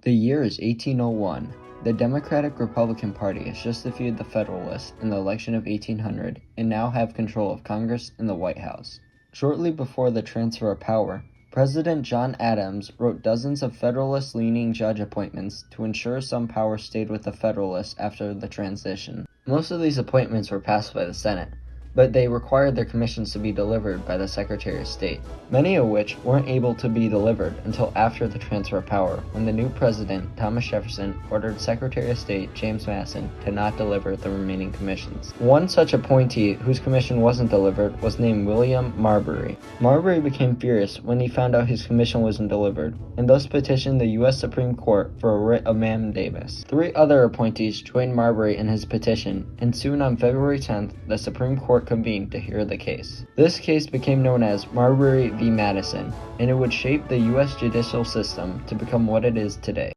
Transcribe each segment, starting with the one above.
The year is 1801. The Democratic-Republican Party has just defeated the Federalists in the election of 1800 and now have control of Congress and the White House. Shortly before the transfer of power, President John Adams wrote dozens of Federalist-leaning judge appointments to ensure some power stayed with the Federalists after the transition. Most of these appointments were passed by the Senate, but they required their commissions to be delivered by the Secretary of State, many of which weren't able to be delivered until after the transfer of power, when the new president, Thomas Jefferson, ordered Secretary of State James Madison to not deliver the remaining commissions. One such appointee whose commission wasn't delivered was named William Marbury. Marbury became furious when he found out his commission wasn't delivered, and thus petitioned the U.S. Supreme Court for a writ of mandamus. 3 other appointees joined Marbury in his petition, and soon on February 10th, the Supreme Court convened to hear the case. This case became known as Marbury v. Madison, and it would shape the U.S. judicial system to become what it is today.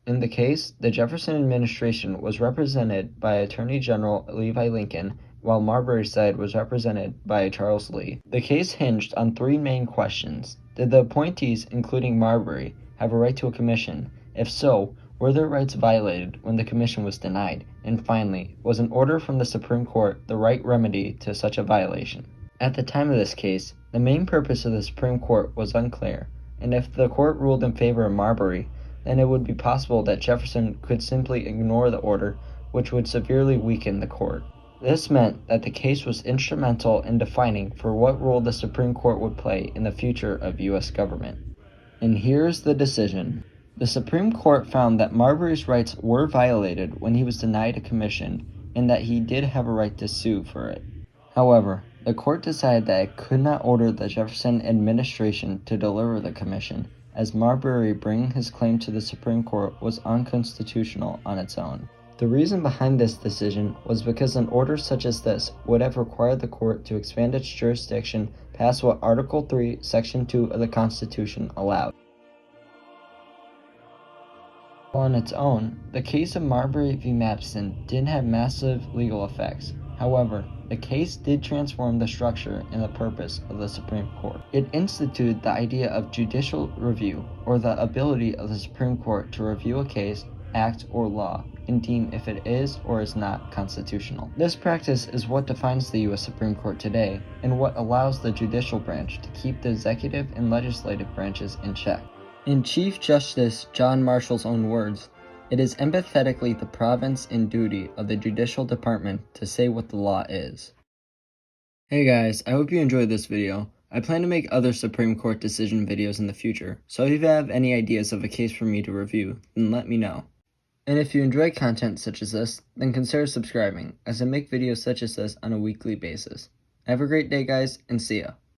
In the case, the Jefferson administration was represented by Attorney General Levi Lincoln, while Marbury's side was represented by Charles Lee. The case hinged on 3 main questions. Did the appointees, including Marbury, have a right to a commission? If so, were their rights violated when the commission was denied? And finally, was an order from the Supreme Court the right remedy to such a violation? At the time of this case, the main purpose of the Supreme Court was unclear, and if the court ruled in favor of Marbury, then it would be possible that Jefferson could simply ignore the order, which would severely weaken the court. This meant that the case was instrumental in defining for what role the Supreme Court would play in the future of U.S. government. And here's the decision. The Supreme Court found that Marbury's rights were violated when he was denied a commission, and that he did have a right to sue for it. However, the court decided that it could not order the Jefferson administration to deliver the commission, as Marbury bringing his claim to the Supreme Court was unconstitutional on its own. The reason behind this decision was because an order such as this would have required the court to expand its jurisdiction past what Article 3, Section 2 of the Constitution allowed. On its own, the case of Marbury v. Madison didn't have massive legal effects. However, the case did transform the structure and the purpose of the Supreme Court. It instituted the idea of judicial review, or the ability of the Supreme Court to review a case, act, or law, and deem if it is or is not constitutional. This practice is what defines the U.S. Supreme Court today, and what allows the judicial branch to keep the executive and legislative branches in check. In Chief Justice John Marshall's own words, "It is emphatically the province and duty of the judicial department to say what the law is." Hey guys, I hope you enjoyed this video. I plan to make other Supreme Court decision videos in the future, so if you have any ideas of a case for me to review, then let me know. And if you enjoy content such as this, then consider subscribing, as I make videos such as this on a weekly basis. Have a great day guys, and see ya.